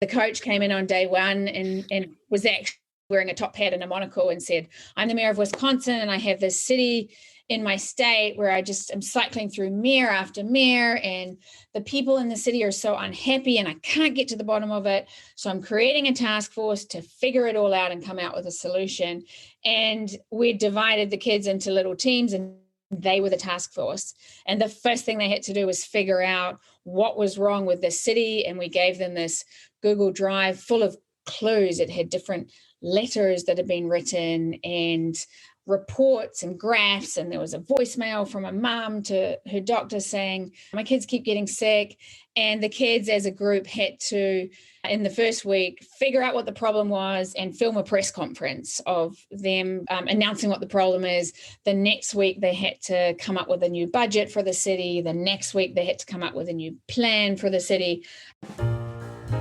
the coach came in on day one and was actually wearing a top hat and a monocle and said, I'm the mayor of Wisconsin and I have this city in my state where I just am cycling through mayor after mayor and the people in the city are so unhappy and I can't get to the bottom of it. So I'm creating a task force to figure it all out and come out with a solution. And we divided the kids into little teams and they were the task force. And the first thing they had to do was figure out what was wrong with the city. And we gave them this Google Drive full of clues. It had different letters that had been written and reports and graphs, and there was a voicemail from a mom to her doctor saying, my kids keep getting sick. And the kids as a group had to, in the first week, figure out what the problem was and film a press conference of them announcing what the problem is. The next week, they had to come up with a new budget for the city. The next week, they had to come up with a new plan for the city.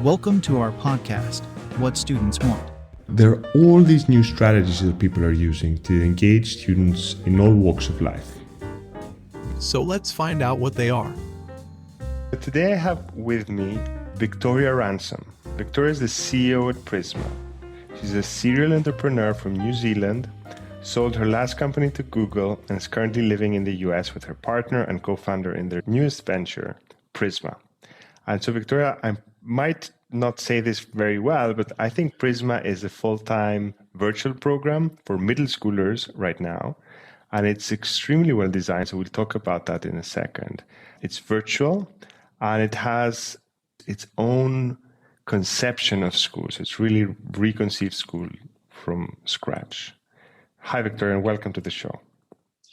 Welcome to our podcast, What Students Want. There are all these new strategies that people are using to engage students in all walks of life. So let's find out what they are. Today I have with me Victoria Ransom. Victoria is the CEO at Prisma. She's a serial entrepreneur from New Zealand, sold her last company to Google, and is currently living in the US with her partner and co-founder in their newest venture, Prisma. And so Victoria, I might not say this very well, but I think Prisma is a full-time virtual program for middle schoolers right now. And it's extremely well designed. So we'll talk about that in a second. It's virtual and it has its own conception of school. So it's really reconceived school from scratch. Hi, Victoria, and welcome to the show.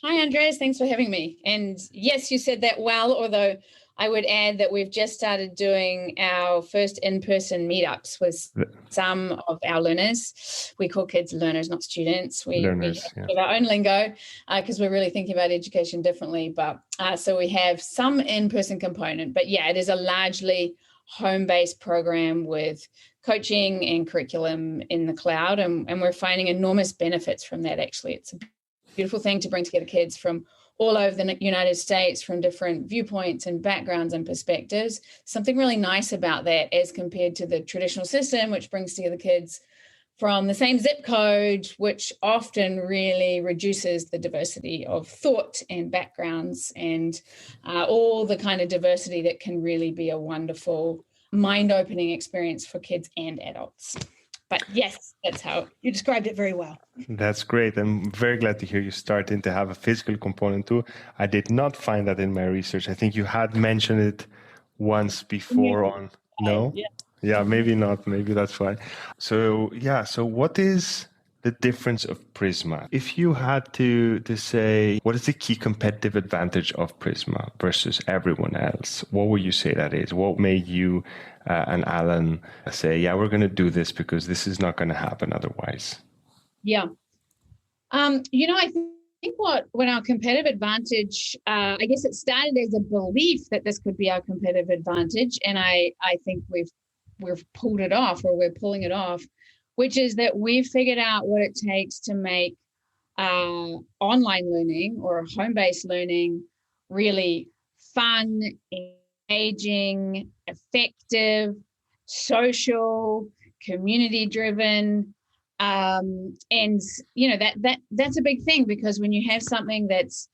Hi, Andres. Thanks for having me. And yes, you said that well, although I would add that we've just started doing our first in-person meetups with some of our learners. We call kids learners, not students. We have our own lingo because we're really thinking about education differently. But so we have some in-person component. But yeah, it is a largely home-based program with coaching and curriculum in the cloud. And we're finding enormous benefits from that, actually. It's a beautiful thing to bring together kids from all over the United States from different viewpoints and backgrounds and perspectives. Something really nice about that as compared to the traditional system, which brings together kids from the same zip code, which often really reduces the diversity of thought and backgrounds and all the kind of diversity that can really be a wonderful, mind-opening experience for kids and adults. But yes, that's how you described it very well. That's great. I'm very glad to hear you starting to have a physical component too. I did not find that in my research. I think you had mentioned it once before on. No? Yeah, maybe not. Maybe that's fine. So what is the difference of Prisma? If you had to say, what is the key competitive advantage of Prisma versus everyone else? What would you say that is? What made you and Alan say, yeah, we're going to do this because this is not going to happen otherwise? Yeah. I think when our competitive advantage, I guess it started as a belief that this could be our competitive advantage. And I think we've pulled it off, or we're pulling it off, which is that we've figured out what it takes to make online learning or home-based learning really fun, engaging, effective, social, community-driven. And that's a big thing, because when you have something that's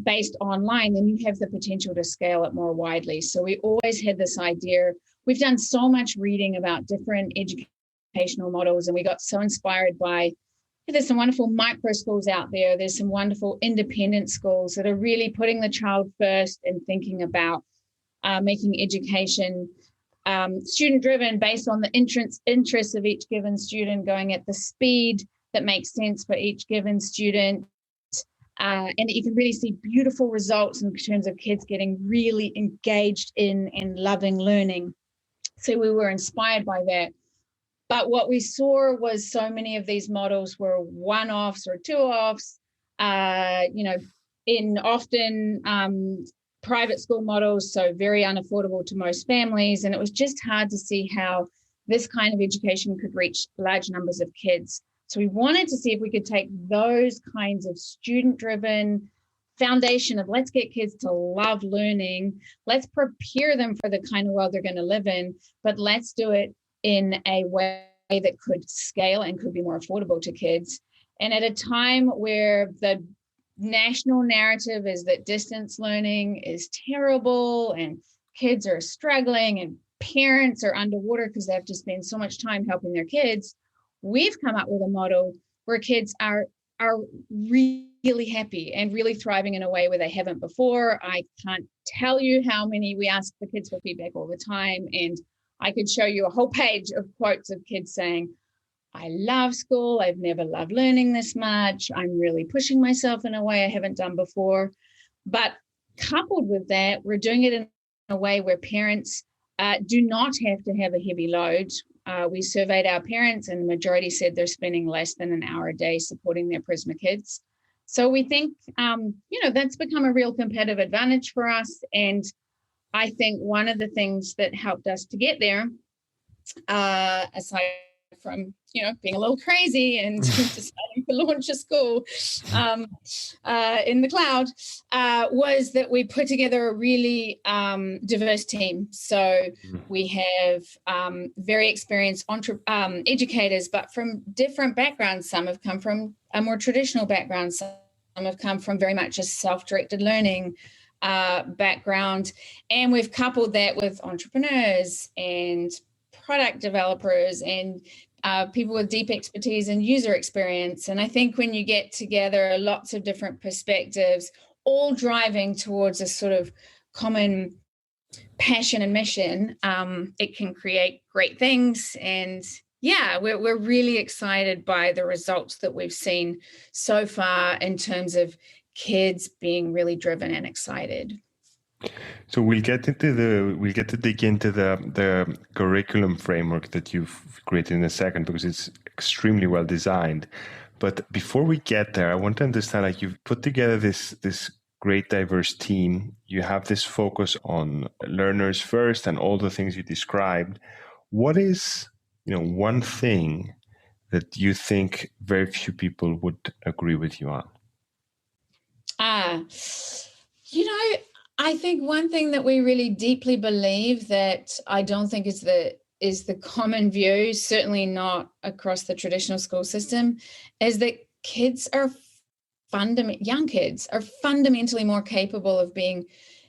based online, then you have the potential to scale it more widely. So we always had this idea. We've done so much reading about different educational models, and we got so inspired by, there's some wonderful micro schools out there. There's some wonderful independent schools that are really putting the child first and thinking about making education student-driven based on the interests of each given student, going at the speed that makes sense for each given student, and that you can really see beautiful results in terms of kids getting really engaged in and loving learning. So we were inspired by that. But what we saw was so many of these models were one-offs or two-offs, in often private school models, so very unaffordable to most families. And it was just hard to see how this kind of education could reach large numbers of kids. So we wanted to see if we could take those kinds of student-driven, foundation of let's get kids to love learning. Let's prepare them for the kind of world they're going to live in, but let's do it in a way that could scale and could be more affordable to kids. And at a time where the national narrative is that distance learning is terrible and kids are struggling and parents are underwater because they have to spend so much time helping their kids, we've come up with a model where kids are really happy and really thriving in a way where they haven't before. I can't tell you how many we ask the kids for feedback all the time, and I could show you a whole page of quotes of kids saying, I love school. I've never loved learning this much. I'm really pushing myself in a way I haven't done before. But coupled with that, we're doing it in a way where parents do not have to have a heavy load. We surveyed our parents and the majority said they're spending less than an hour a day supporting their Prisma kids. So we think, that's become a real competitive advantage for us. And I think one of the things that helped us to get there, aside from, being a little crazy and deciding to launch a school in the cloud, was that we put together a really diverse team. So we have very experienced educators, but from different backgrounds. Some have come from a more traditional background. Some have come from very much a self-directed learning background. And we've coupled that with entrepreneurs and product developers and people with deep expertise and user experience. And I think when you get together lots of different perspectives, all driving towards a sort of common passion and mission, it can create great things. And yeah, we're really excited by the results that we've seen so far in terms of kids being really driven and excited. So we'll get to dig into the curriculum framework that you've created in a second, because it's extremely well designed. But before we get there, I want to understand, like, you've put together this great diverse team. You have this focus on learners first and all the things you described. What is, one thing that you think very few people would agree with you on? I think one thing that we really deeply believe that I don't think is the common view, certainly not across the traditional school system, is that young kids are fundamentally more capable of being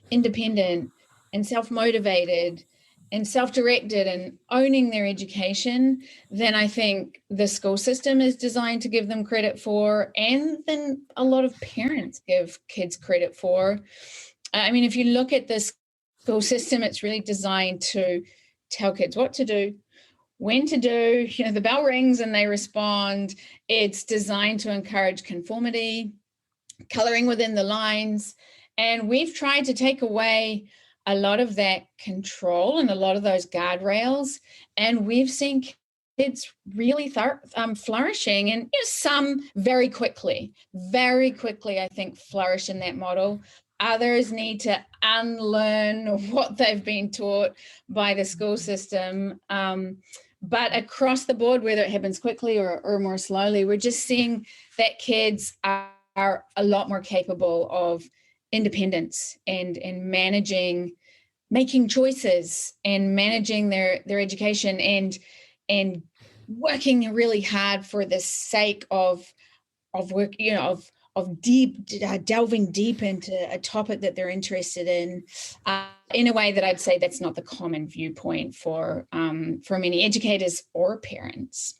independent and self-motivated and self-directed and owning their education than I think the school system is designed to give them credit for, and than a lot of parents give kids credit for. I mean, if you look at the school system, it's really designed to tell kids what to do, when to do, the bell rings and they respond. It's designed to encourage conformity, coloring within the lines. And we've tried to take away a lot of that control and a lot of those guardrails. And we've seen kids really flourishing, and some very quickly, I think, flourish in that model. Others need to unlearn what they've been taught by the school system. But across the board, whether it happens quickly or more slowly, we're just seeing that kids are a lot more capable of independence and making choices and managing their education and working really hard for the sake of work, delving deep into a topic that they're interested in a way that I'd say that's not the common viewpoint for many educators or parents.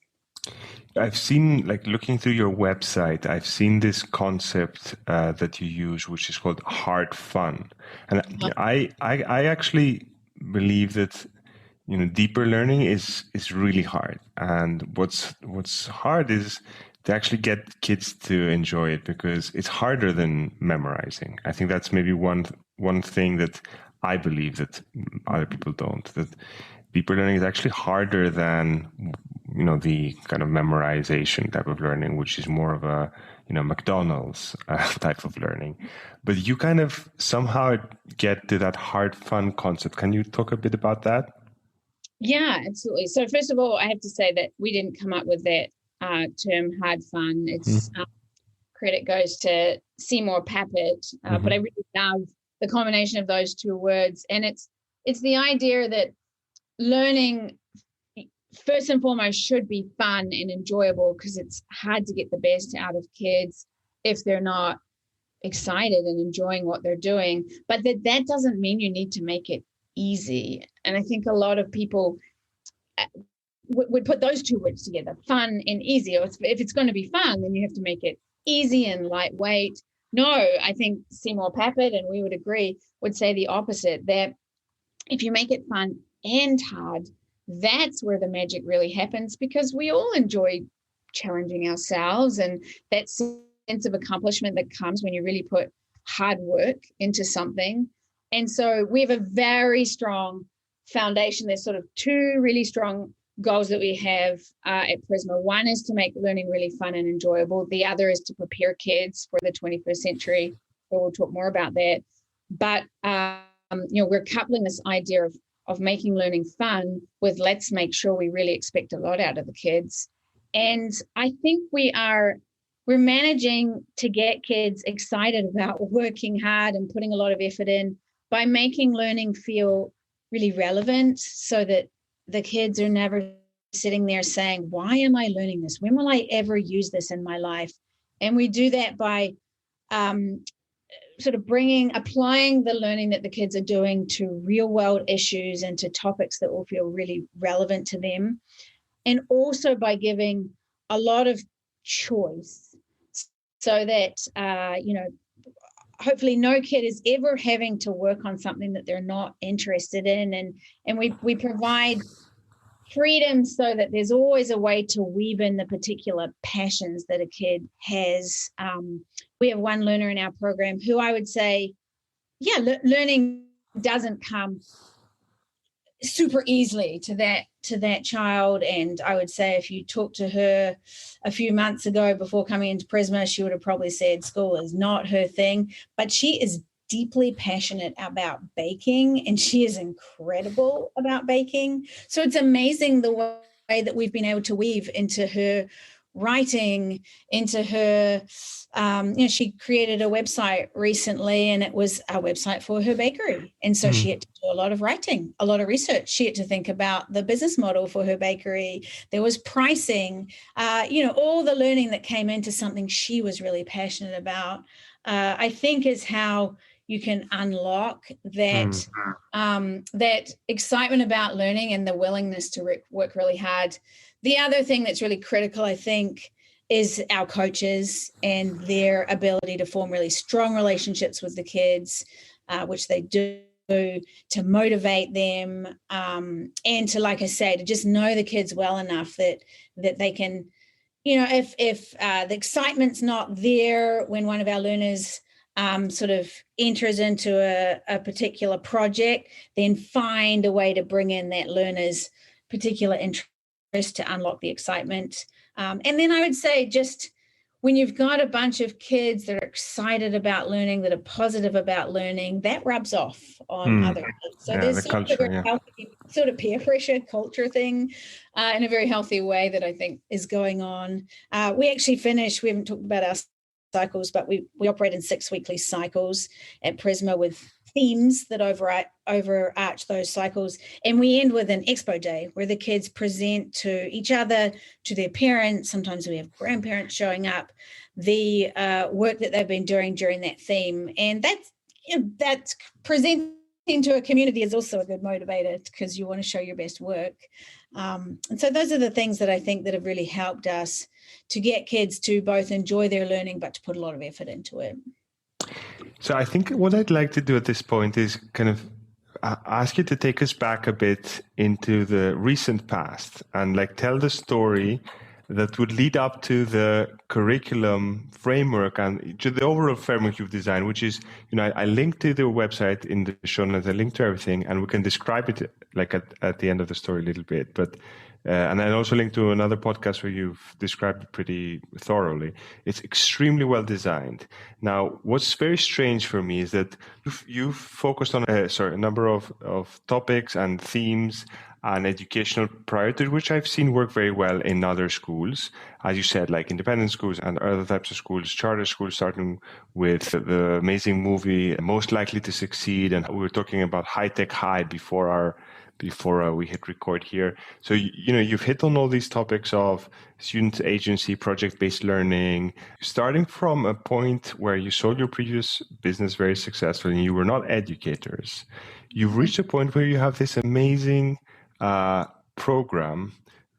I've seen, looking through your website, I've seen this concept that you use, which is called hard fun. And I actually believe that, deeper learning is really hard. And what's hard is to actually get kids to enjoy it, because it's harder than memorizing. I think that's maybe one thing that I believe that other people don't, that deeper learning is actually harder than, the kind of memorization type of learning, which is more of a, McDonald's type of learning. But you kind of somehow get to that hard fun concept. Can you talk a bit about that? Yeah, absolutely. So first of all, I have to say that we didn't come up with that term hard fun. It's credit goes to Seymour Papert, but I really love the combination of those two words. And it's the idea that learning, first and foremost, should be fun and enjoyable, because it's hard to get the best out of kids if they're not excited and enjoying what they're doing. But that doesn't mean you need to make it easy. And I think a lot of people would put those two words together, fun and easy. Or if it's going to be fun, then you have to make it easy and lightweight. No, I think Seymour Papert, and we would agree, would say the opposite, that if you make it fun and hard, that's where the magic really happens, because we all enjoy challenging ourselves, and that sense of accomplishment that comes when you really put hard work into something. And so we have a very strong foundation. There's sort of two really strong goals that we have at Prisma. One is to make learning really fun and enjoyable. The other is to prepare kids for the 21st century. So we'll talk more about that. But, we're coupling this idea of making learning fun with let's make sure we really expect a lot out of the kids. And I think we're managing to get kids excited about working hard and putting a lot of effort in by making learning feel really relevant, so that the kids are never sitting there saying, why am I learning this? When will I ever use this in my life? And we do that by sort of applying the learning that the kids are doing to real world issues and to topics that will feel really relevant to them. And also by giving a lot of choice, so that, hopefully no kid is ever having to work on something that they're not interested in. And we provide freedom so that there's always a way to weave in the particular passions that a kid has. We have one learner in our program who I would say, learning doesn't come super easily to that child. And I would say if you talked to her a few months ago before coming into Prisma, she would have probably said school is not her thing, but she is deeply passionate about baking, and she is incredible about baking. So it's amazing the way that we've been able to weave into her writing, into her, she created a website recently, and it was a website for her bakery. And so she had to do a lot of writing, a lot of research. She had to think about the business model for her bakery. There was pricing, all the learning that came into something she was really passionate about, I think is how you can unlock that, that excitement about learning and the willingness to work really hard. The other thing that's really critical, I think, is our coaches and their ability to form really strong relationships with the kids, which they do, to motivate them, and to, like I say, to just know the kids well enough that they can, if the excitement's not there when one of our learners sort of enters into a particular project, then find a way to bring in that learner's particular interest to unlock the excitement. And then I would say, just when you've got a bunch of kids that are excited about learning, that are positive about learning, that rubs off on other kids. So there's sort of peer pressure culture thing in a very healthy way that I think is going on. We actually finished, we haven't talked about our cycles, but we operate in 6 weekly cycles at Prisma with themes that overarch those cycles. And we end with an expo day where the kids present to each other, to their parents. Sometimes we have grandparents showing up, the work that they've been doing during that theme. And that's presenting to a community is also a good motivator, because you want to show your best work. And so those are the things that I think that have really helped us to get kids to both enjoy their learning, but to put a lot of effort into it. So I think what I'd like to do at this point is kind of ask you to take us back a bit into the recent past and tell the story that would lead up to the curriculum framework and to the overall framework you've designed, which is, I linked to the website in the show notes, I linked to everything, and we can describe it at the end of the story a little bit. But and I also linked to another podcast where you've described it pretty thoroughly. It's extremely well designed. Now, what's very strange for me is that you've focused on a number of topics and themes an educational priority, which I've seen work very well in other schools. As you said, like independent schools and other types of schools, charter schools, starting with the amazing movie Most Likely to Succeed. And we were talking about High Tech High before we hit record here. So, you've hit on all these topics of student agency, project-based learning, starting from a point where you sold your previous business very successfully and you were not educators. You've reached a point where you have this amazing program,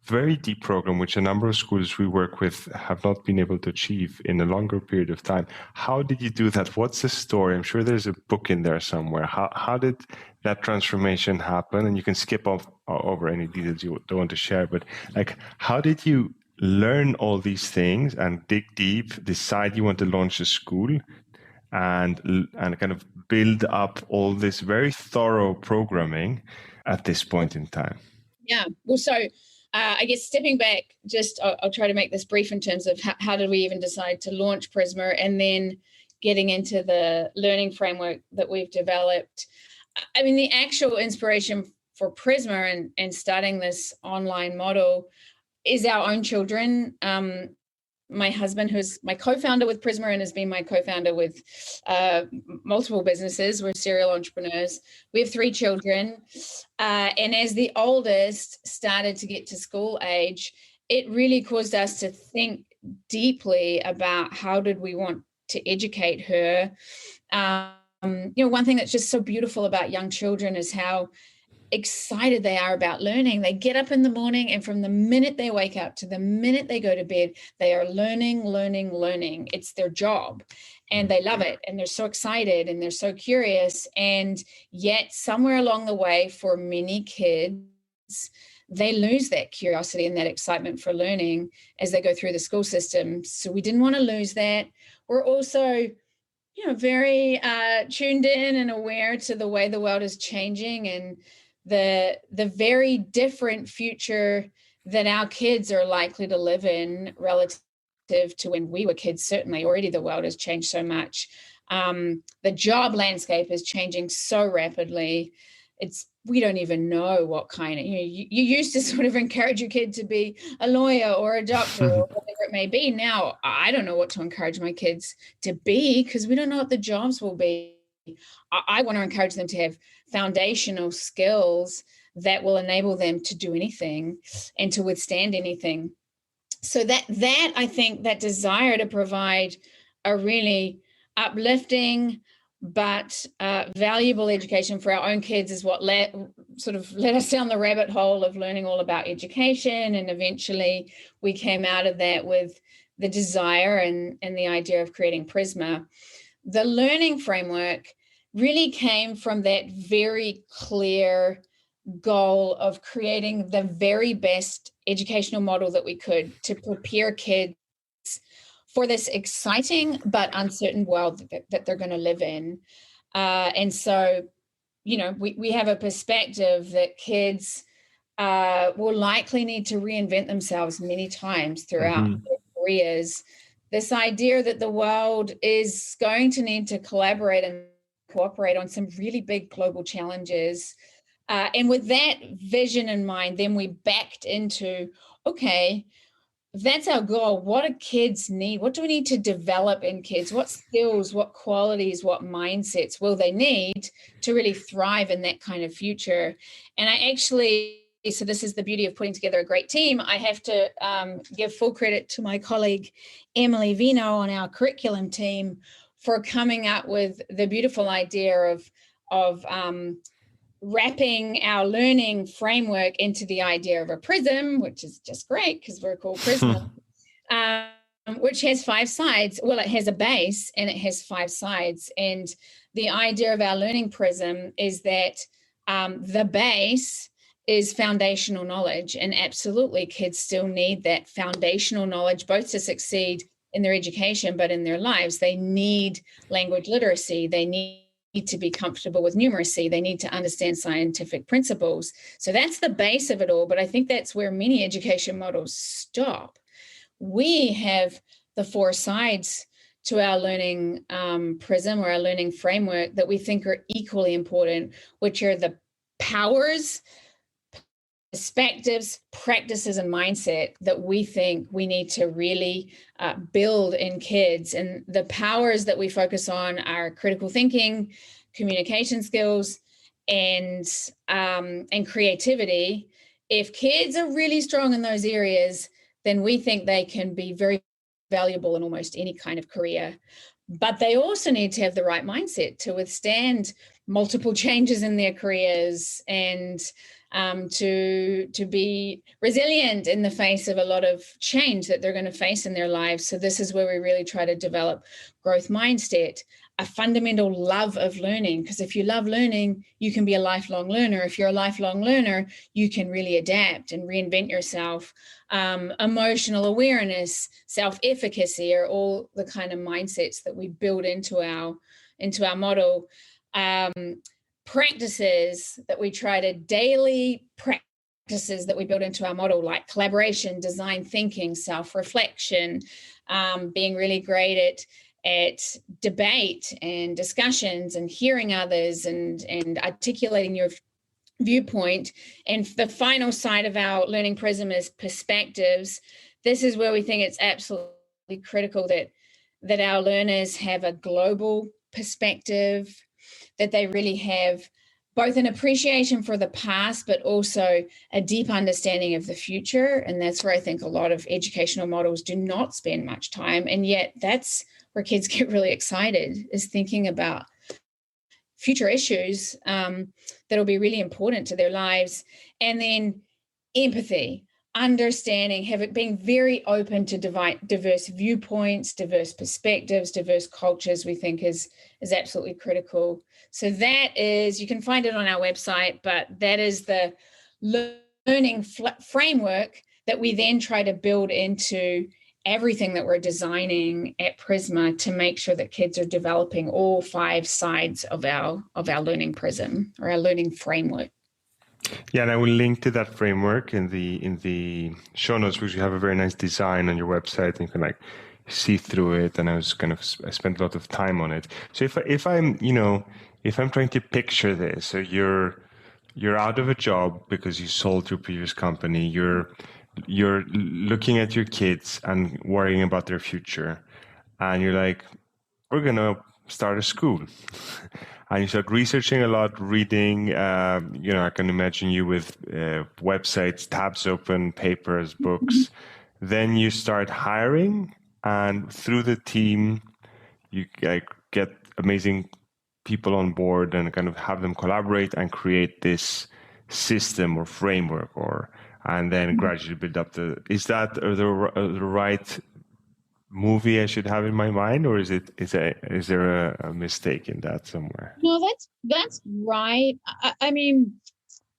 very deep program, which a number of schools we work with have not been able to achieve in a longer period of time. How did you do that? What's the story? I'm sure there's a book in there somewhere. How did that transformation happen? And you can skip over any details you don't want to share, but like, how did you learn all these things and dig deep, decide you want to launch a school and kind of build up all this very thorough programming at this point in time? Yeah. Well, so I guess stepping back, I'll try to make this brief in terms of how did we even decide to launch Prisma, and then getting into the learning framework that we've developed. I mean, the actual inspiration for Prisma and starting this online model is our own children. My husband, who's my co-founder with Prisma and has been my co-founder with multiple businesses. We're serial entrepreneurs. We have 3 children. And as the oldest started to get to school age, it really caused us to think deeply about how did we want to educate her. One thing that's just so beautiful about young children is how excited they are about learning. They get up in the morning, and from the minute they wake up to the minute they go to bed, they are learning. It's their job, and they love it, and they're so excited, and they're so curious. And yet somewhere along the way, for many kids, they lose that curiosity and that excitement for learning as they go through the school system. So we didn't want to lose that. We're also very tuned in and aware to the way the world is changing and the very different future that our kids are likely to live in relative to when we were kids. Certainly already the world has changed so much. The job landscape is changing so rapidly. We don't even know what kind of, you used to sort of encourage your kid to be a lawyer or a doctor or whatever it may be. Now, I don't know what to encourage my kids to be because we don't know what the jobs will be. I want to encourage them to have foundational skills that will enable them to do anything and to withstand anything. So that I think that desire to provide a really uplifting but valuable education for our own kids is what led us down the rabbit hole of learning all about education. And eventually we came out of that with the desire and the idea of creating Prisma. The learning framework really came from that very clear goal of creating the very best educational model that we could to prepare kids for this exciting but uncertain world that they're going to live in. And so, we have a perspective that kids will likely need to reinvent themselves many times throughout their careers. This idea that the world is going to need to collaborate and cooperate on some really big global challenges. And with that vision in mind, then we backed into, okay, that's our goal. What do kids need? What do we need to develop in kids? What skills, what qualities, what mindsets will they need to really thrive in that kind of future? And so this is the beauty of putting together a great team. I have to give full credit to my colleague, Emily Vino, on our curriculum team for coming up with the beautiful idea of wrapping our learning framework into the idea of a prism, which is just great because we're called Prisma, which has 5 sides. Well, it has a base and it has 5 sides. And the idea of our learning prism is that the base is foundational knowledge. And absolutely, kids still need that foundational knowledge, both to succeed in their education, but in their lives. They need language literacy. They need to be comfortable with numeracy. They need to understand scientific principles. So that's the base of it all. But I think that's where many education models stop. We have the 4 sides to our learning prism or our learning framework that we think are equally important, which are the powers perspectives, practices, and mindset that we think we need to really build in kids. And the powers that we focus on are critical thinking, communication skills, and creativity. If kids are really strong in those areas, then we think they can be very valuable in almost any kind of career. But they also need to have the right mindset to withstand multiple changes in their careers and to be resilient in the face of a lot of change that they're going to face in their lives. So this is where we really try to develop growth mindset, a fundamental love of learning, because if you love learning, you can be a lifelong learner. If you're a lifelong learner, you can really adapt and reinvent yourself. Emotional awareness, self-efficacy are all the kind of mindsets that we build into our model. Practices that we try to daily practices that we build into our model, like collaboration, design thinking, self-reflection, being really great at debate and discussions and hearing others and articulating your viewpoint. And the final side of our learning prism is perspectives. This is where we think it's absolutely critical that our learners have a global perspective, that they really have both an appreciation for the past, but also a deep understanding of the future. And that's where I think a lot of educational models do not spend much time. And yet that's where kids get really excited, is thinking about future issues that'll be really important to their lives. And then empathy, understanding, being very open to diverse viewpoints, diverse perspectives, diverse cultures, we think is absolutely critical. So that is, you can find it on our website, but that is the learning framework that we then try to build into everything that we're designing at Prisma to make sure that kids are developing all 5 sides of our learning prism, or our learning framework. Yeah, and I will link to that framework in the show notes, because you have a very nice design on your website, and you can see through it. And I spent a lot of time on it. So if I'm trying to picture this, so you're out of a job because you sold your previous company, you're looking at your kids and worrying about their future, and you're like, we're gonna start a school. And you start researching a lot, reading, I can imagine you with websites, tabs open, papers, books. Then you start hiring, and through the team, you get amazing people on board and kind of have them collaborate and create this system or framework, and then gradually build up is that the right movie I should have in my mind, or is there a mistake in that somewhere? No, that's right. I mean,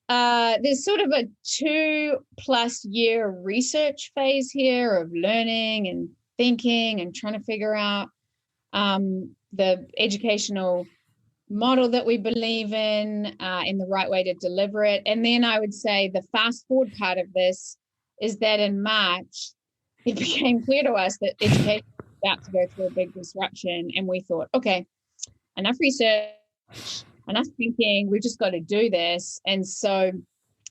there's sort of a 2+ year research phase here of learning and thinking and trying to figure out the educational model that we believe in the right way to deliver it. And then I would say the fast forward part of this is that in March, it became clear to us that education was about to go through a big disruption. And we thought, okay, enough research, enough thinking, we've just got to do this. And so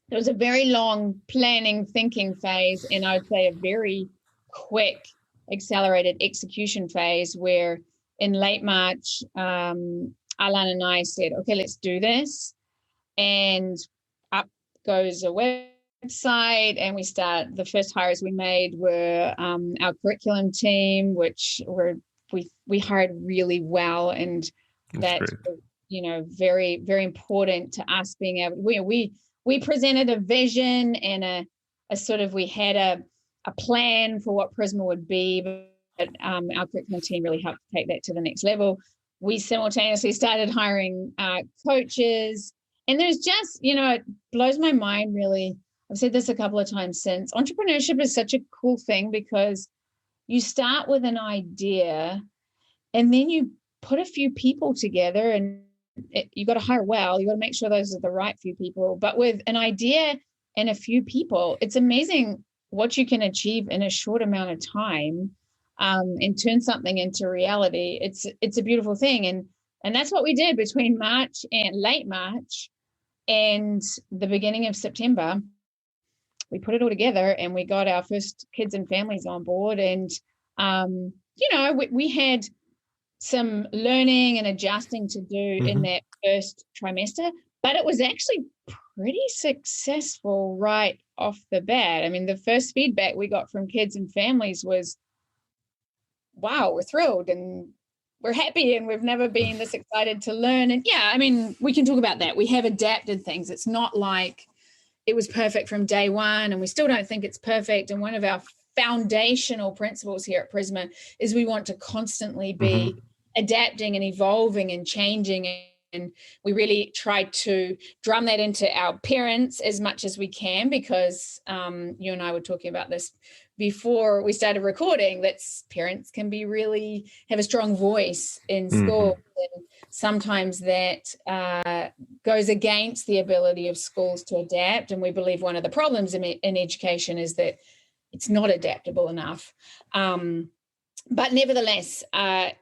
there was a very long planning, thinking phase, and I would say a very quick, accelerated execution phase, where in late March, Alan and I said, okay, let's do this. And up goes a website, and the first hires we made were our curriculum team, which we hired really well. And that's very, very important to us being able, we presented a vision and we had a plan for what Prisma would be, but our curriculum team really helped take that to the next level. We simultaneously started hiring coaches, and there's just, it blows my mind, really. I've said this a couple of times since. Entrepreneurship is such a cool thing, because you start with an idea and then you put a few people together, and you got to hire well. You got to make sure those are the right few people. But with an idea and a few people, it's amazing what you can achieve in a short amount of time. And turn something into reality. It's a beautiful thing. And that's what we did between late March and the beginning of September. we put it all together and we got our first kids and families on board. And, we had some learning and adjusting to do in that first trimester, but it was actually pretty successful right off the bat. I mean, the first feedback we got from kids and families was, wow, we're thrilled and we're happy and we've never been this excited to learn. And yeah, I mean, we can talk about that. We have adapted things. It's not like it was perfect from day one, and we still don't think it's perfect. And one of our foundational principles here at Prisma is we want to constantly be adapting and evolving and changing. And we really try to drum that into our parents as much as we can, because you and I were talking about this before we started recording, that parents can be really have a strong voice in school. And sometimes that goes against the ability of schools to adapt. And we believe one of the problems in education is that it's not adaptable enough. But nevertheless,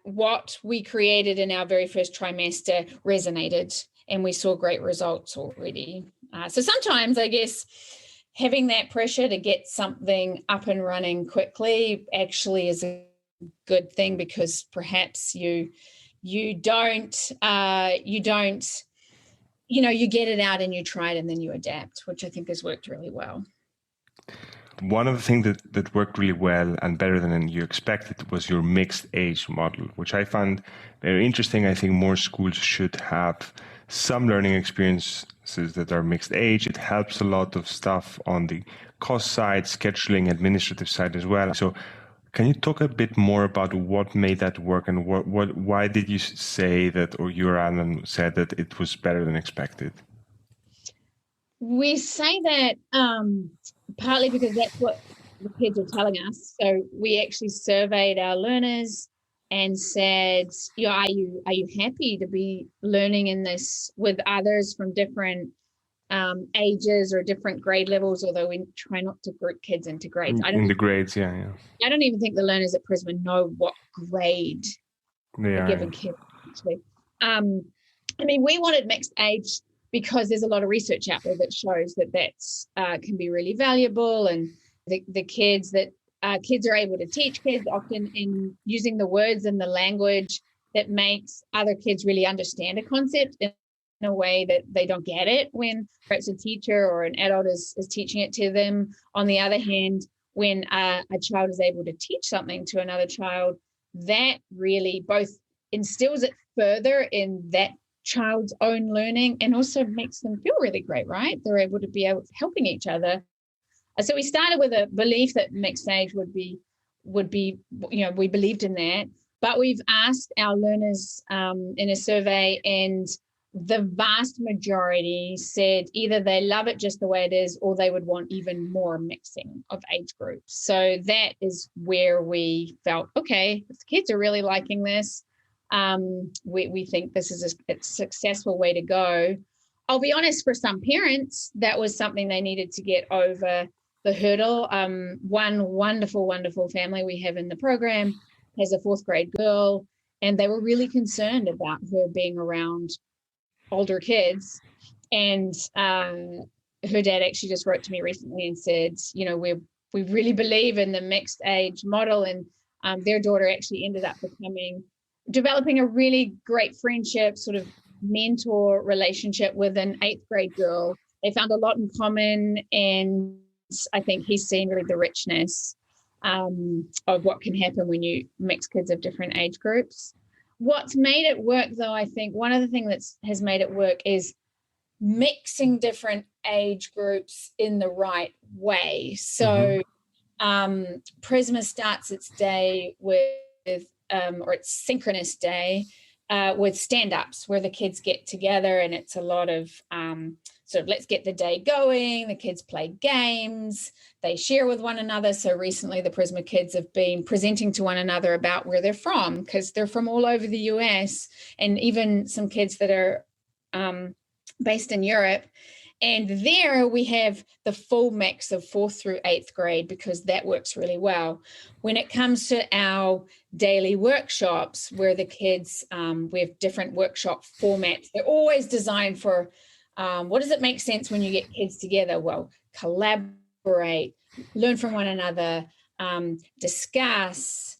what we created in our very first trimester resonated, and we saw great results already. So sometimes, I guess, having that pressure to get something up and running quickly actually is a good thing, because perhaps you get it out and you try it and then you adapt, which I think has worked really well. One of the things that worked really well and better than you expected was your mixed age model, which I found very interesting. I think more schools should have some learning experiences that are mixed age. It helps a lot of stuff on the cost side, scheduling, administrative side as well. So can you talk a bit more about what made that work, and why did you say that, or you, Alan, said that it was better than expected? We say that partly because that's what the kids are telling us. So we actually surveyed our learners and said, are you happy to be learning in this with others from different ages or different grade levels, although we try not to group kids into grades. I don't even think the learners at Prisma know what grade a given kid actually. I mean, we wanted mixed age because there's a lot of research out there that shows that that's can be really valuable, and the kids that kids are able to teach kids often in using the words and the language that makes other kids really understand a concept in a way that they don't get it when perhaps a teacher or an adult is teaching it to them. On the other hand, when a child is able to teach something to another child, that really both instills it further in that child's own learning and also makes them feel really great, right? They're able to be helping each other. So we started with a belief that mixed age would be, we believed in that, but we've asked our learners in a survey, and the vast majority said either they love it just the way it is, or they would want even more mixing of age groups. So that is where we felt, okay, if the kids are really liking this, we think this is a successful way to go. I'll be honest, for some parents, that was something they needed to get over the hurdle. One wonderful family we have in the program has a 4th grade girl, and they were really concerned about her being around older kids. And her dad actually just wrote to me recently and said, we really believe in the mixed age model, and their daughter actually ended up developing a really great friendship, sort of mentor relationship with an 8th grade girl. They found a lot in common, and I think he's seen really the richness of what can happen when you mix kids of different age groups. What's made it work, though, I think one of the things that has made it work is mixing different age groups in the right way. So Prisma starts its day with or its synchronous day with stand-ups, where the kids get together, and it's a lot of sort of let's get the day going. The kids play games, they share with one another. So recently the Prisma kids have been presenting to one another about where they're from, because they're from all over the US, and even some kids that are based in Europe. And there we have the full mix of 4th through 8th grade, because that works really well. When it comes to our daily workshops, where the kids, we have different workshop formats. They're always designed for what does it make sense when you get kids together? Well, collaboration, collaborate, learn from one another, discuss,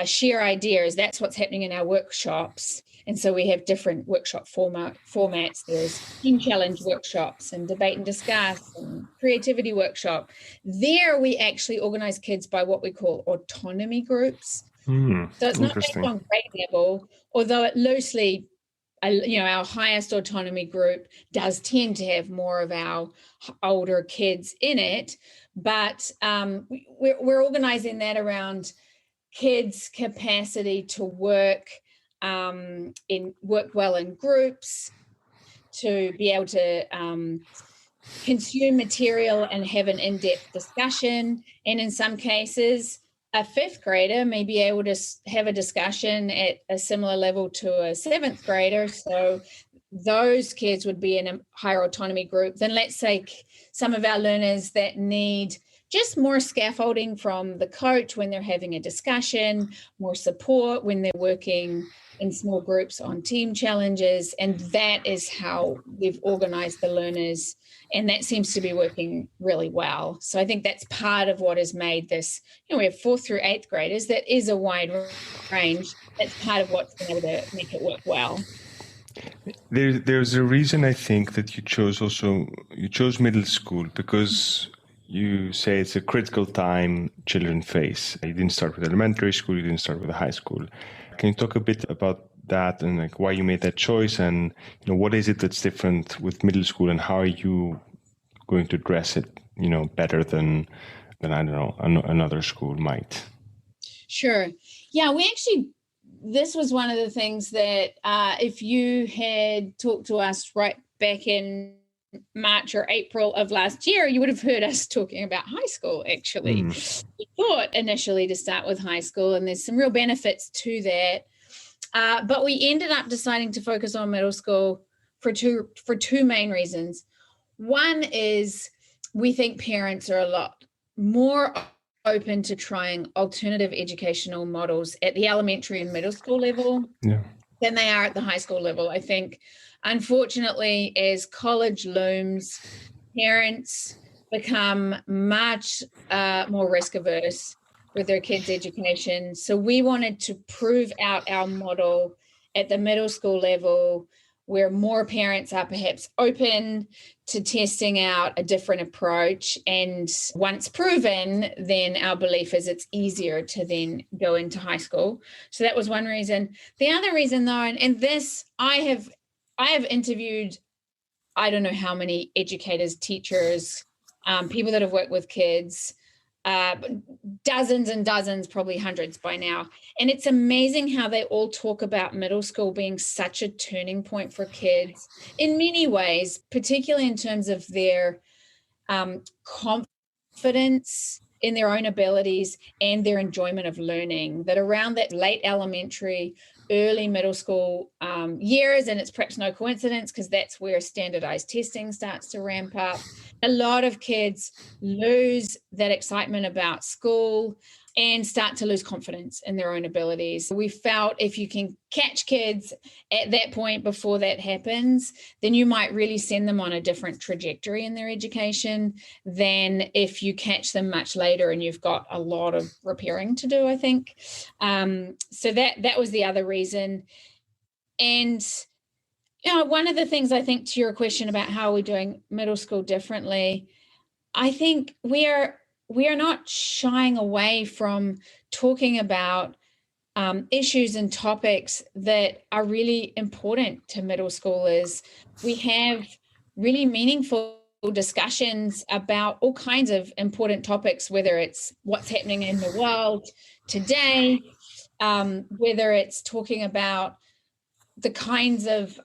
share ideas. That's what's happening in our workshops. And so we have different workshop formats. There's team challenge workshops and debate and discuss and creativity workshop. There we actually organize kids by what we call autonomy groups. So it's not based on grade level, although it loosely, our highest autonomy group does tend to have more of our older kids in it. But we're organizing that around kids' capacity to work well in groups, to be able to consume material and have an in-depth discussion. And in some cases, a fifth grader may be able to have a discussion at a similar level to a seventh grader. So those kids would be in a higher autonomy group than, let's say, some of our learners that need just more scaffolding from the coach when they're having a discussion, more support when they're working in small groups on team challenges. And that is how we've organized the learners. And that seems to be working really well. So I think that's part of what has made this, we have 4th through 8th graders. That is a wide range. That's part of what's been able to make it work well. There's a reason I think that you chose middle school, because you say it's a critical time children face. You didn't start with elementary school, you didn't start with high school. Can you talk a bit about that and like why you made that choice, and what is it that's different with middle school, and how are you going to address it, better than I don't know, another school might? Sure. Yeah, this was one of the things that if you had talked to us right back in March or April of last year, you would have heard us talking about high school, actually. We thought initially to start with high school, and there's some real benefits to that. But we ended up deciding to focus on middle school for two main reasons. One is we think parents are a lot more open to trying alternative educational models at the elementary and middle school level than they are at the high school level. I think, unfortunately, as college looms, parents become much more risk averse with their kids' education. So we wanted to prove out our model at the middle school level, where more parents are perhaps open to testing out a different approach. And once proven, then our belief is it's easier to then go into high school. So that was one reason. The other reason, though, and this, I have interviewed, I don't know how many educators, teachers, people that have worked with kids, dozens and dozens, probably hundreds by now. And it's amazing how they all talk about middle school being such a turning point for kids in many ways, particularly in terms of their confidence in their own abilities and their enjoyment of learning, that around that late elementary, early middle school years, and it's perhaps no coincidence because that's where standardized testing starts to ramp up. A lot of kids lose that excitement about school and start to lose confidence in their own abilities. We felt if you can catch kids at that point before that happens, then you might really send them on a different trajectory in their education than if you catch them much later and you've got a lot of repairing to do, I think. So that was the other reason. And one of the things, I think, to your question about how we're doing middle school differently, I think we are not shying away from talking about issues and topics that are really important to middle schoolers. We have really meaningful discussions about all kinds of important topics, whether it's what's happening in the world today, whether it's talking about the kinds of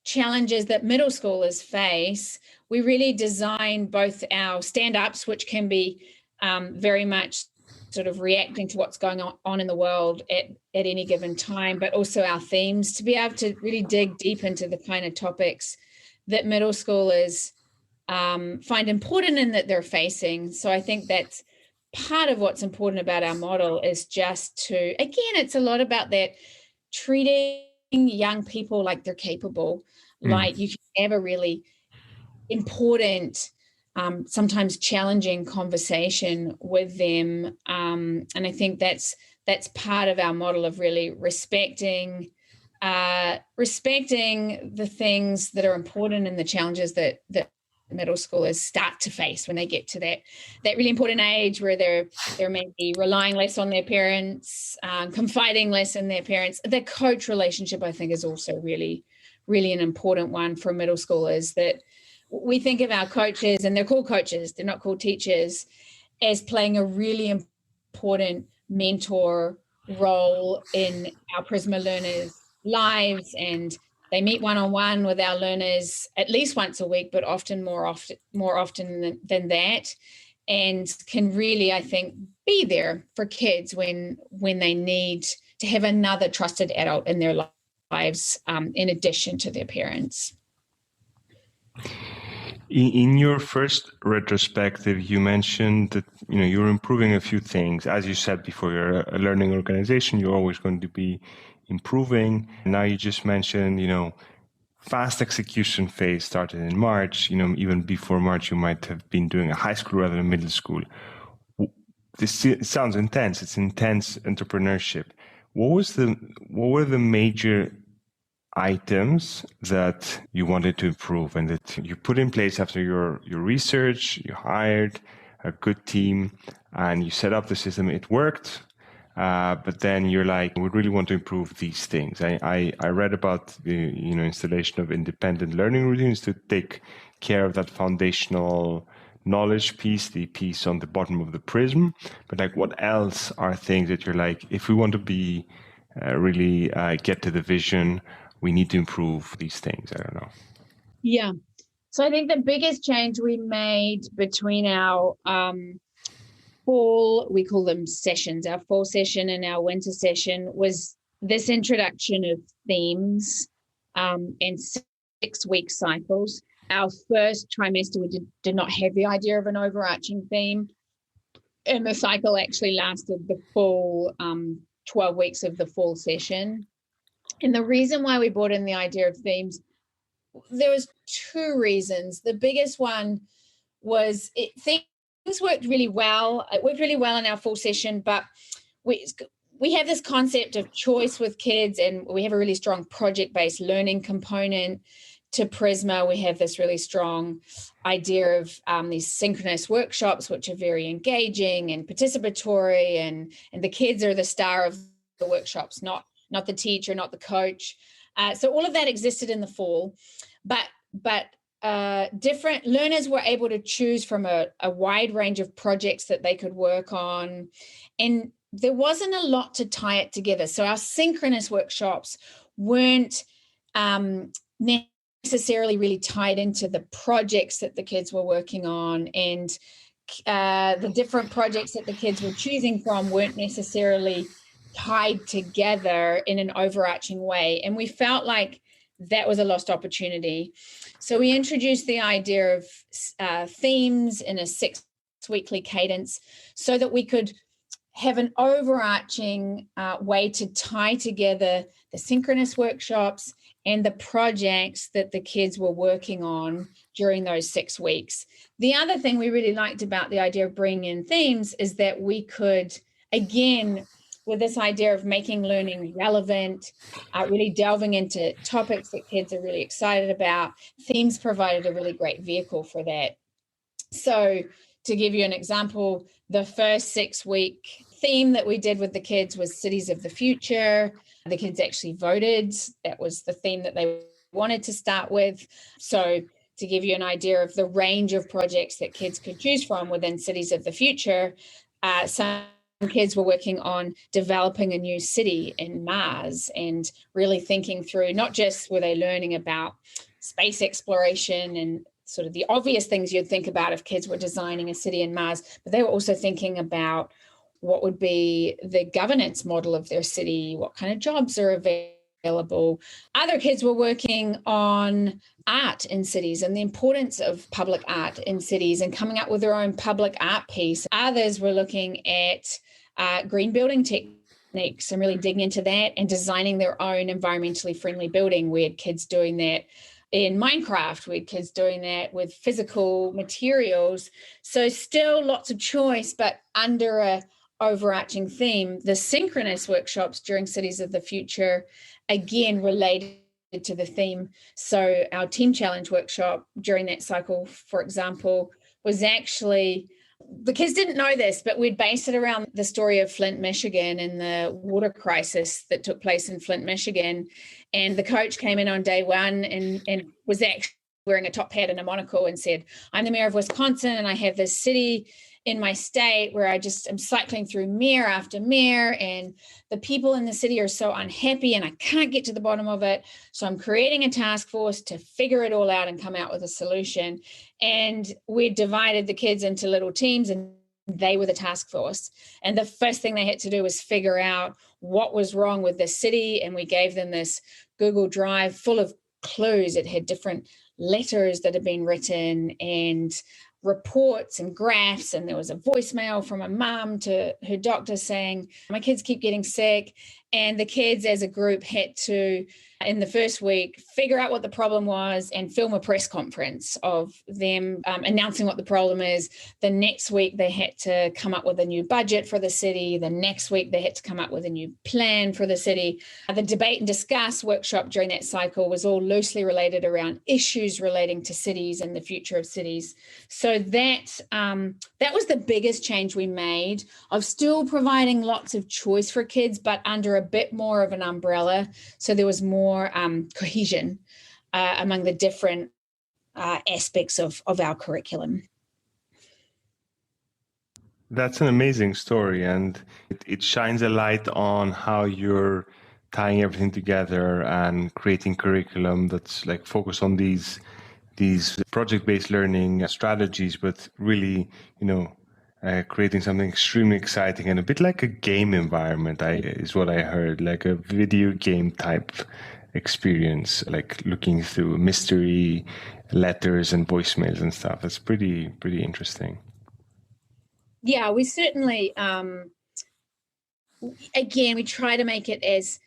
challenges that middle schoolers face. We really design both our stand-ups, which can be very much sort of reacting to what's going on in the world at any given time, but also our themes to be able to really dig deep into the kind of topics that middle schoolers find important and that they're facing. So I think that's part of what's important about our model, is just to, again, it's a lot about that treating young people like they're capable, like you can have a really important sometimes challenging conversation with them. And I think that's part of our model of really respecting the things that are important and the challenges that middle schoolers start to face when they get to that really important age where they're maybe relying less on their parents, confiding less in their parents. The coach relationship, I think, is also really, really an important one for middle schoolers, that we think of our coaches, and they're called coaches, they're not called teachers, as playing a really important mentor role in our Prisma learners' lives. And they meet one-on-one with our learners at least once a week, but often more often than that, and can really, I think, be there for kids when they need to have another trusted adult in their lives, in addition to their parents. In your first retrospective, you mentioned that you're improving a few things. As you said before, you're a learning organization. You're always going to be improving. Now you just mentioned, fast execution phase started in March. Even before March, you might have been doing a high school rather than middle school. It sounds intense. It's intense entrepreneurship. What were the major items that you wanted to improve and that you put in place after your research? You hired a good team and you set up the system. It worked, but then you're like, we really want to improve these things. I read about the installation of independent learning routines to take care of that foundational knowledge piece, the piece on the bottom of the prism. But what else are things that you're like, if we want to be really get to the vision, we need to improve these things? I don't know. Yeah. So I think the biggest change we made between our fall, we call them sessions, our fall session and our winter session, was this introduction of themes and 6-week cycles. Our first trimester, we did not have the idea of an overarching theme. And the cycle actually lasted the full 12 weeks of the fall session. And the reason why we brought in the idea of themes, there was 2 reasons. The biggest one was things worked really well. It worked really well in our full session, but we have this concept of choice with kids, and we have a really strong project-based learning component to Prisma. We have this really strong idea of these synchronous workshops, which are very engaging and participatory, and the kids are the star of the workshops, not the teacher, not the coach. So all of that existed in the fall, but different learners were able to choose from a wide range of projects that they could work on, and there wasn't a lot to tie it together. So our synchronous workshops weren't necessarily really tied into the projects that the kids were working on, and the different projects that the kids were choosing from weren't necessarily tied together in an overarching way. And we felt like that was a lost opportunity. So we introduced the idea of themes in a 6-weekly cadence so that we could have an overarching way to tie together the synchronous workshops and the projects that the kids were working on during those 6 weeks. The other thing we really liked about the idea of bringing in themes is that we could, again, with this idea of making learning relevant, really delving into topics that kids are really excited about, themes provided a really great vehicle for that. So to give you an example, the first 6-week theme that we did with the kids was Cities of the Future. The kids actually voted. That was the theme that they wanted to start with. So to give you an idea of the range of projects that kids could choose from within Cities of the Future, some kids were working on developing a new city in Mars and really thinking through, not just were they learning about space exploration and sort of the obvious things you'd think about if kids were designing a city in Mars, but they were also thinking about what would be the governance model of their city, what kind of jobs are available. Other kids were working on art in cities and the importance of public art in cities and coming up with their own public art piece. Others were looking at green building techniques and really digging into that and designing their own environmentally friendly building. We had kids doing that in Minecraft. We had kids doing that with physical materials. So still lots of choice, but under a overarching theme. The synchronous workshops during Cities of the Future, again, related to the theme. So our team challenge workshop during that cycle, for example, was actually, the kids didn't know this, but we'd based it around the story of Flint, Michigan, and the water crisis that took place in Flint, Michigan. And the coach came in on day one and was actually wearing a top hat and a monocle and said, I'm the mayor of Wisconsin, and I have this city in my state where I just am cycling through mayor after mayor, and the people in the city are so unhappy and I can't get to the bottom of it. So I'm creating a task force to figure it all out and come out with a solution. And we divided the kids into little teams, and they were the task force. And the first thing they had to do was figure out what was wrong with the city. And we gave them this Google Drive full of clues. It had different letters that had been written and reports and graphs, and there was a voicemail from a mom to her doctor saying, my kids keep getting sick. And the kids as a group had to, in the first week, figure out what the problem was and film a press conference of them announcing what the problem is. The next week, they had to come up with a new budget for the city. The next week, they had to come up with a new plan for the city. The debate and discuss workshop during that cycle was all loosely related around issues relating to cities and the future of cities. So that was the biggest change we made, of still providing lots of choice for kids, but under a bit more of an umbrella. So there was more cohesion among the different aspects of our curriculum. That's an amazing story, and it shines a light on how you're tying everything together and creating curriculum that's like focused on these project-based learning strategies, but really, creating something extremely exciting and a bit like a game environment, is what I heard, like a video game type experience, like looking through mystery letters and voicemails and stuff. That's pretty interesting. Yeah, we certainly, again, we try to make it as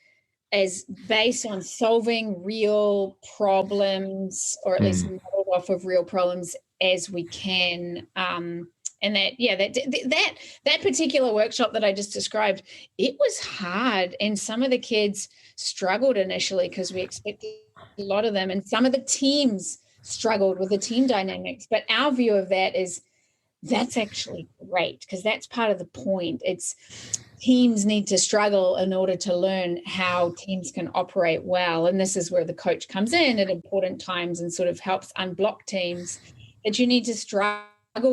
based on solving real problems, or at least modeled off of real problems as we can. And that particular workshop that I just described, it was hard. And some of the kids struggled initially because we expected a lot of them. And some of the teams struggled with the team dynamics. But our view of that is that's actually great, because that's part of the point. It's teams need to struggle in order to learn how teams can operate well. And this is where the coach comes in at important times and sort of helps unblock teams, that you need to struggle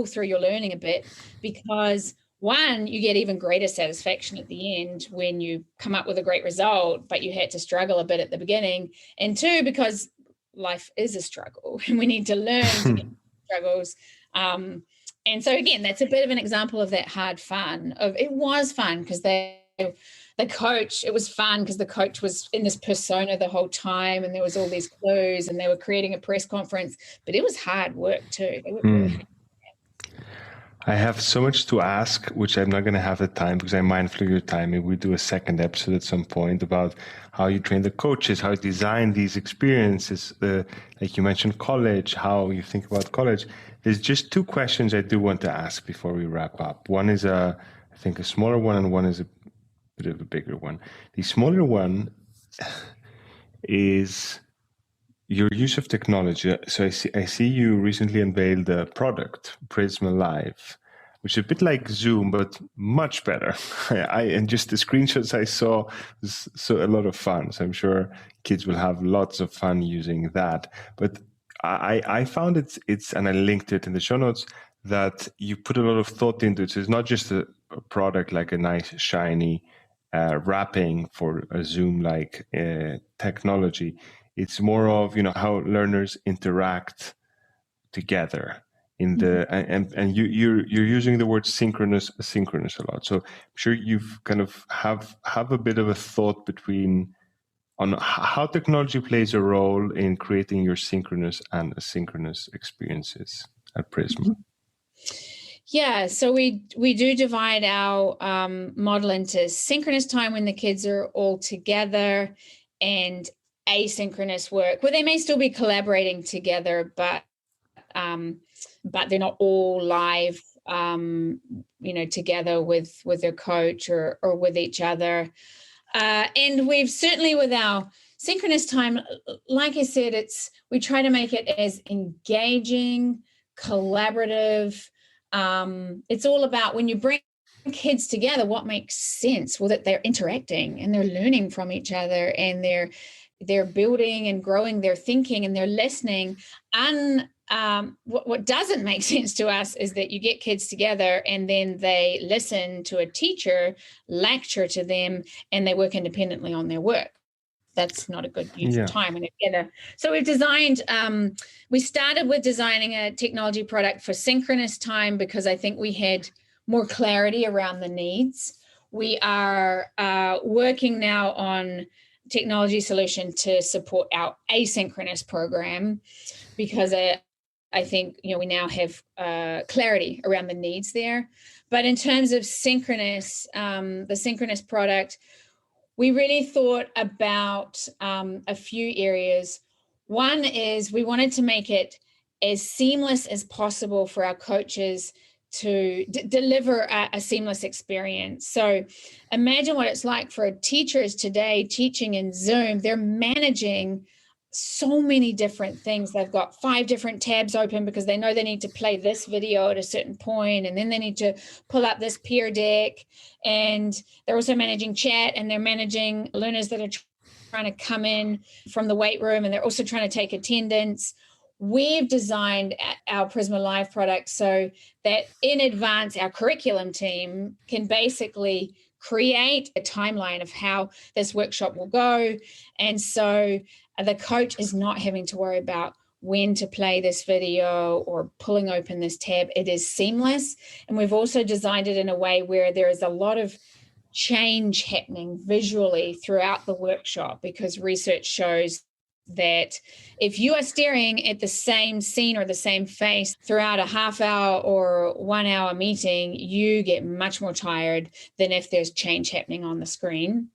through your learning a bit, because one, you get even greater satisfaction at the end when you come up with a great result, but you had to struggle a bit at the beginning. And two, because life is a struggle and we need to learn to get struggles. And so again, that's a bit of an example of that hard fun. It was fun because it was fun because the coach was in this persona the whole time, and there was all these clues, and they were creating a press conference, but it was hard work too. They were really hard. I have so much to ask, which I'm not going to have the time, because I'm mindful of your time. Maybe we do a second episode at some point about how you train the coaches, how you design these experiences, like you mentioned college, how you think about college. There's just two questions I do want to ask before we wrap up. One is I think a smaller one, and one is a bit of a bigger one. The smaller one is your use of technology. So I see you recently unveiled a product, Prisma Live, which is a bit like Zoom, but much better. And just the screenshots I saw was a lot of fun. So I'm sure kids will have lots of fun using that. But I found it's, and I linked it in the show notes, that you put a lot of thought into it. So it's not just a product like a nice shiny wrapping for a Zoom-like technology. It's more of, how learners interact together in the, and you're using the word asynchronous a lot. So I'm sure you've kind of have a bit of a thought on how technology plays a role in creating your synchronous and asynchronous experiences at Prisma. Yeah, so we do divide our model into synchronous time when the kids are all together, and asynchronous work where they may still be collaborating together, but they're not all live, together with their coach or with each other. And we've certainly, with our synchronous time, like I said, we try to make it as engaging, collaborative. It's all about when you bring kids together, what makes sense? Well, that they're interacting and they're learning from each other, and they're building and growing their thinking, and they're listening. And what doesn't make sense to us is that you get kids together and then they listen to a teacher lecture to them and they work independently on their work. That's not a good use of time when they're together. So we started with designing a technology product for synchronous time because I think we had more clarity around the needs. We are working now on technology solution to support our asynchronous program because I think we now have clarity around the needs there. But in terms of synchronous, the synchronous product, we really thought about a few areas. One is we wanted to make it as seamless as possible for our coaches to deliver a seamless experience. So imagine what it's like for teachers today teaching in Zoom. They're managing so many different things. They've got 5 different tabs open because they know they need to play this video at a certain point, and then they need to pull up this peer deck, and they're also managing chat, and they're managing learners that are trying to come in from the weight room, and they're also trying to take attendance. We've designed our Prisma Live product so that in advance, our curriculum team can basically create a timeline of how this workshop will go. And so the coach is not having to worry about when to play this video or pulling open this tab. It is seamless. And we've also designed it in a way where there is a lot of change happening visually throughout the workshop, because research shows that if you are staring at the same scene or the same face throughout a half-hour or 1-hour meeting, you get much more tired than if there's change happening on the screen.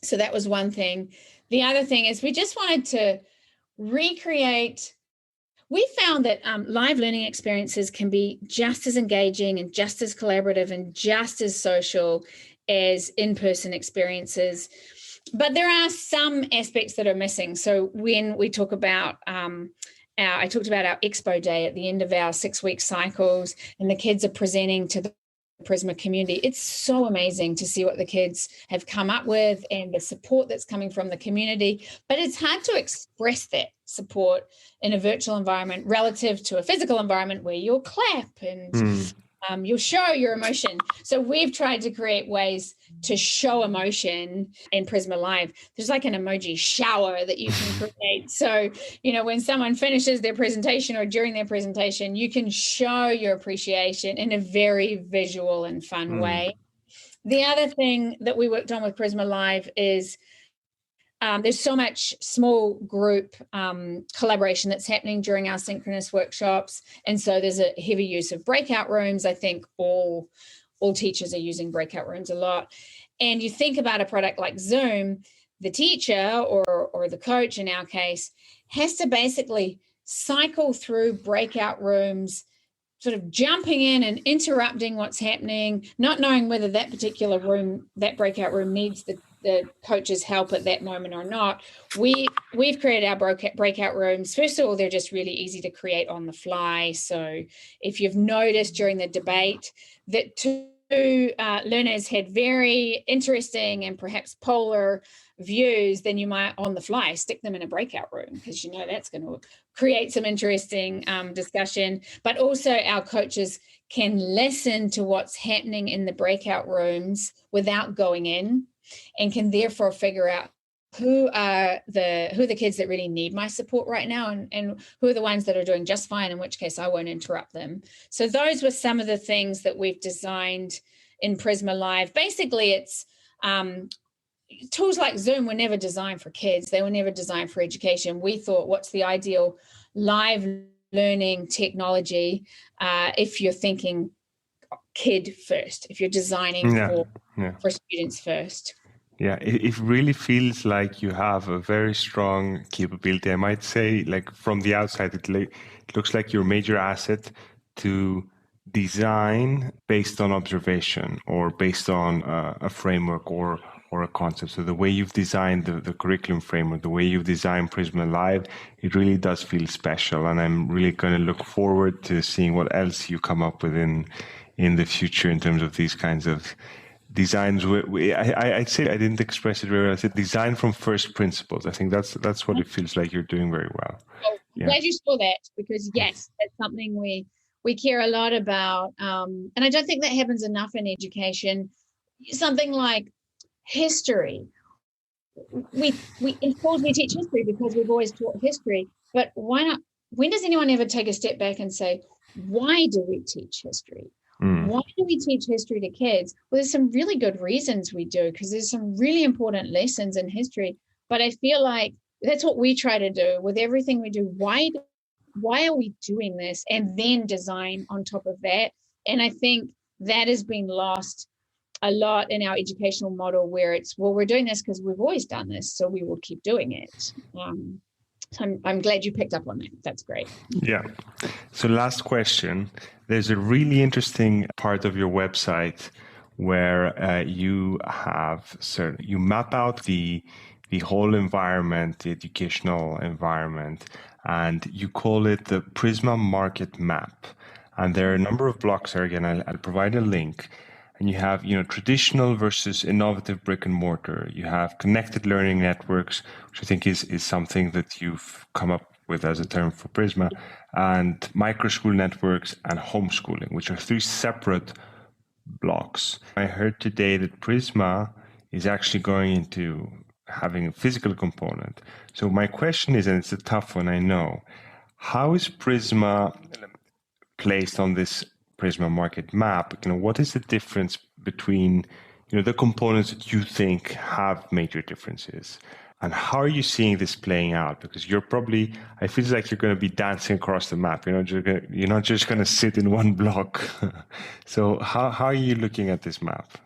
So that was one thing. The other thing is we just wanted to recreate. We found that live learning experiences can be just as engaging and just as collaborative and just as social as in-person experiences. But there are some aspects that are missing. So when we talk about, I talked about our expo day at the end of our 6-week cycles, and the kids are presenting to the Prisma community. It's so amazing to see what the kids have come up with and the support that's coming from the community. But it's hard to express that support in a virtual environment relative to a physical environment where you'll clap and you'll show your emotion. So we've tried to create ways to show emotion in Prisma Live. There's like an emoji shower that you can create. So, when someone finishes their presentation or during their presentation, you can show your appreciation in a very visual and fun way. The other thing that we worked on with Prisma Live is there's so much small group collaboration that's happening during our synchronous workshops. And so there's a heavy use of breakout rooms. I think all teachers are using breakout rooms a lot. And you think about a product like Zoom, the teacher or the coach in our case has to basically cycle through breakout rooms, sort of jumping in and interrupting what's happening, not knowing whether that particular room, that breakout room needs the coach's help at that moment or not. We've created our breakout rooms. First of all, they're just really easy to create on the fly. So if you've noticed during the debate that two learners had very interesting and perhaps polar views, then you might on the fly stick them in a breakout room, because that's going to create some interesting discussion. But also our coaches can listen to what's happening in the breakout rooms without going in, and can therefore figure out who are the kids that really need my support right now, and who are the ones that are doing just fine, in which case I won't interrupt them. So those were some of the things that we've designed in Prisma Live. Basically, it's tools like Zoom were never designed for kids. They were never designed for education. We thought, what's the ideal live learning technology if you're thinking kid first, if you're designing for students first. Yeah, it really feels like you have a very strong capability. I might say, like from the outside, it looks like your major asset to design based on observation or based on a framework or a concept. So the way you've designed the curriculum framework, the way you've designed Prisma Live, it really does feel special. And I'm really going to look forward to seeing what else you come up with in the future in terms of these kinds of designs. I'd say I didn't express it very well. I said design from first principles. I think that's what it feels like you're doing very well. Oh, I'm Yeah. glad you saw that, because yes, that's something we care a lot about. And I don't think that happens enough in education. Something like history. In schools we teach history because we've always taught history, but why not? When does anyone ever take a step back and say, why do we teach history? Why do we teach history to kids? Well, there's some really good reasons we do, because there's some really important lessons in history. But I feel like that's what we try to do with everything we do. Why are we doing this? And then design on top of that. And I think that has been lost a lot in our educational model, where it's, well, we're doing this because we've always done this, so we will keep doing it. So I'm glad you picked up on that. That's great. Yeah. So last question. There's a really interesting part of your website where you map out the whole environment, the educational environment, and you call it the Prisma Market Map. And there are a number of blocks there. Again, I'll provide a link. And you have, traditional versus innovative brick and mortar. You have connected learning networks, which I think is something that you've come up with as a term for Prisma, and microschool networks and homeschooling, which are three separate blocks. I heard today that Prisma is actually going into having a physical component. So my question is, and it's a tough one, I know, how is Prisma placed on this Prisma market map? What is the difference between the components that you think have major differences, and how are you seeing this playing out? Because I feel like you're going to be dancing across the map. You're not just going to sit in one block. So how are you looking at this map?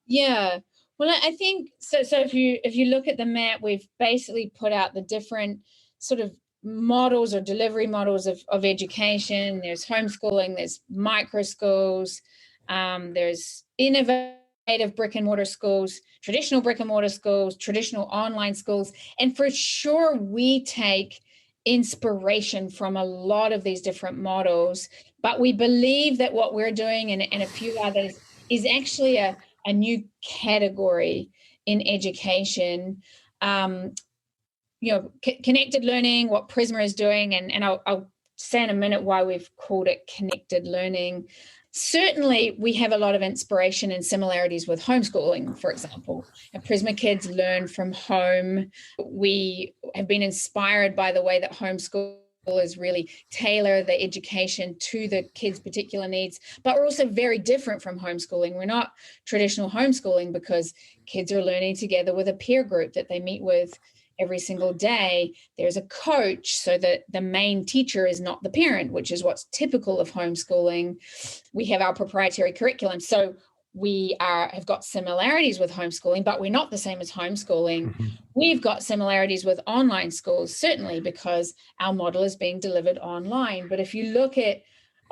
Yeah, well, I think so. So if you look at the map, we've basically put out the different sort of models or delivery models of education. There's homeschooling, there's micro schools, there's innovative brick and mortar schools, traditional brick and mortar schools, traditional online schools. And for sure, we take inspiration from a lot of these different models, but we believe that what we're doing and a few others is actually a new category in education. Connected learning, what Prisma is doing, and I'll say in a minute why we've called it connected learning. Certainly, we have a lot of inspiration and similarities with homeschooling, for example. Prisma kids learn from home. We have been inspired by the way that homeschoolers really tailor the education to the kids' particular needs, but we're also very different from homeschooling. We're not traditional homeschooling because kids are learning together with a peer group that they meet with every single day. There's a coach, so that the main teacher is not the parent, which is what's typical of homeschooling. We have our proprietary curriculum. So we have got similarities with homeschooling, but we're not the same as homeschooling. Mm-hmm. We've got similarities with online schools, certainly, because our model is being delivered online. But if you look at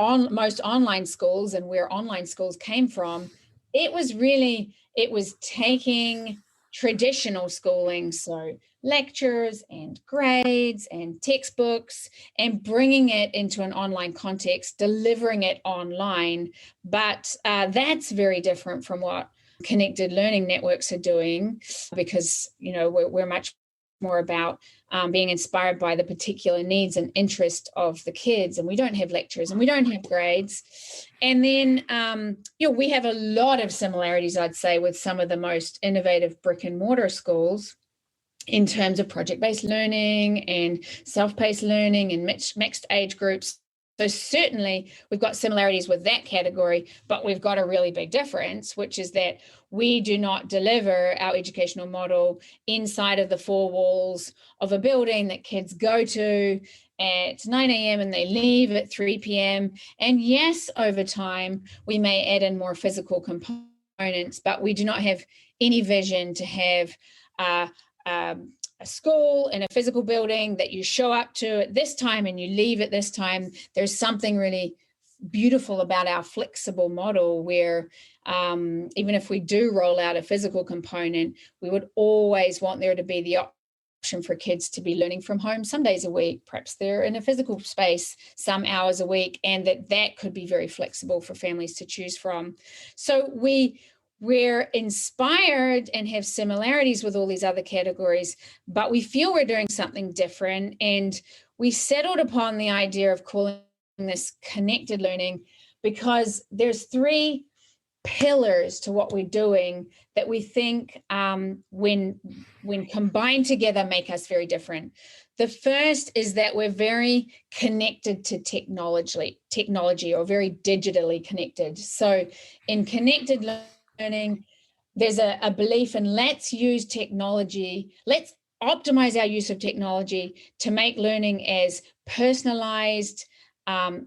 most online schools and where online schools came from, it was taking traditional schooling, so lectures and grades and textbooks, and bringing it into an online context, delivering it online. But that's very different from what connected learning networks are doing, because we're much more about being inspired by the particular needs and interest of the kids, and we don't have lectures and we don't have grades. And then we have a lot of similarities, I'd say, with some of the most innovative brick and mortar schools in terms of project-based learning and self-paced learning and mixed age groups. So certainly we've got similarities with that category, but we've got a really big difference, which is that we do not deliver our educational model inside of the four walls of a building that kids go to at 9 a.m. and they leave at 3 p.m. And yes, over time, we may add in more physical components, components, but we do not have any vision to have a school in a physical building that you show up to at this time and you leave at this time. There's something really beautiful about our flexible model where even if we do roll out a physical component, we would always want there to be the option for kids to be learning from home some days a week. Perhaps they're in a physical space some hours a week, and that could be very flexible for families to choose from. So we're inspired and have similarities with all these other categories, but we feel we're doing something different. And we settled upon the idea of calling this connected learning because there's 3 pillars to what we're doing that we think when combined together make us very different. The first is that we're very connected to technology or very digitally connected. So in connected learning, there's a belief in let's use technology, let's optimize our use of technology to make learning as personalized,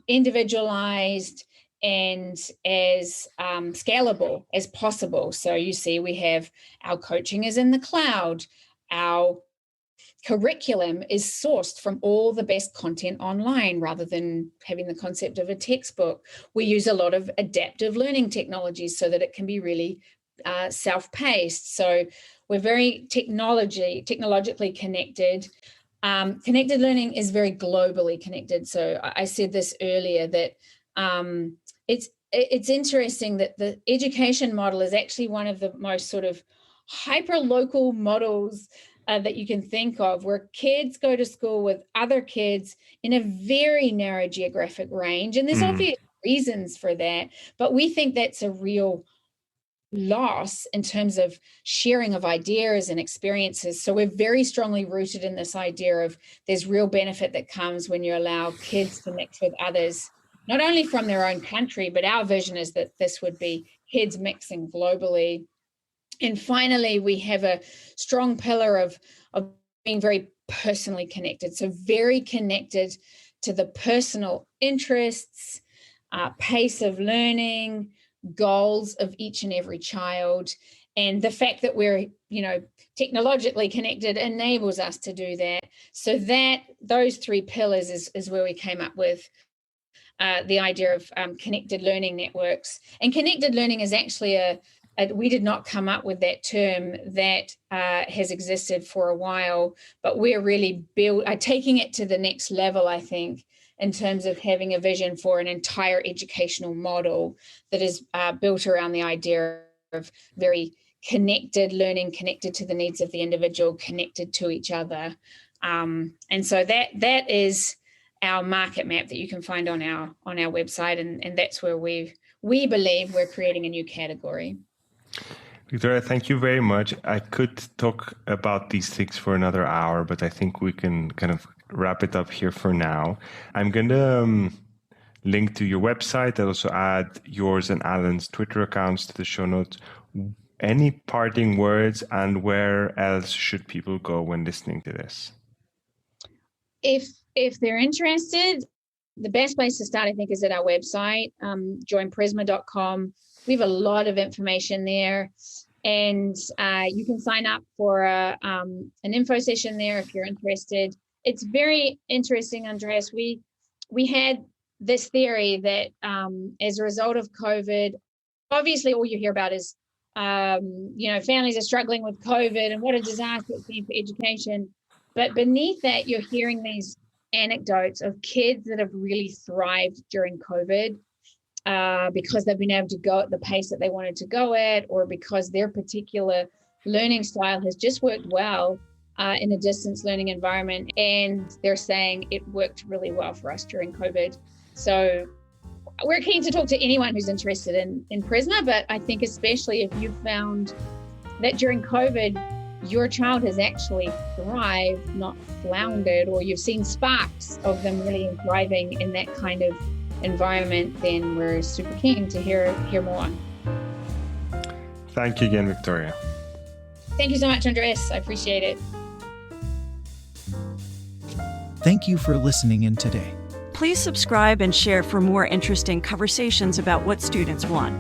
individualized, and as scalable as possible. So you see, we have our coaching is in the cloud, our curriculum is sourced from all the best content online rather than having the concept of a textbook. We use a lot of adaptive learning technologies so that it can be really self-paced. So we're very technologically connected. Connected learning is very globally connected. So I said this earlier that it's interesting that the education model is actually one of the most sort of hyper-local models that you can think of, where kids go to school with other kids in a very narrow geographic range. And there's obvious reasons for that, but we think that's a real loss in terms of sharing of ideas and experiences. So we're very strongly rooted in this idea of there's real benefit that comes when you allow kids to mix with others, not only from their own country, but our vision is that this would be kids mixing globally. And finally, we have a strong pillar of being very personally connected. So very connected to the personal interests, pace of learning, goals of each and every child. And the fact that we're, technologically connected enables us to do that. So that those 3 pillars is where we came up with the idea of connected learning networks. And connected learning is actually we did not come up with that term. That has existed for a while, but we're really taking it to the next level, I think, in terms of having a vision for an entire educational model that is built around the idea of very connected learning, connected to the needs of the individual, connected to each other. And so that is our market map that you can find on our website, and that's where we believe we're creating a new category. Victoria, thank you very much. I could talk about these things for another hour, but I think we can kind of wrap it up here for now. I'm going to link to your website. I'll also add yours and Alan's Twitter accounts to the show notes. Any parting words, and where else should people go when listening to this? If they're interested, the best place to start, I think, is at our website, joinprisma.com. We have a lot of information there, and you can sign up for an info session there if you're interested. It's very interesting, Andreas. We had this theory that as a result of COVID, obviously all you hear about is, families are struggling with COVID and what a disaster it's been for education. But beneath that, you're hearing these anecdotes of kids that have really thrived during COVID because they've been able to go at the pace that they wanted to go at, or because their particular learning style has just worked well in a distance learning environment. And they're saying it worked really well for us during COVID. So we're keen to talk to anyone who's interested in Prisma, but I think especially if you've found that during COVID, your child has actually thrived, not floundered, or you've seen sparks of them really thriving in that kind of environment, then we're super keen to hear more. Thank you again, Victoria. Thank you so much, Andres. I appreciate it. Thank you for listening in today. Please subscribe and share for more interesting conversations about what students want.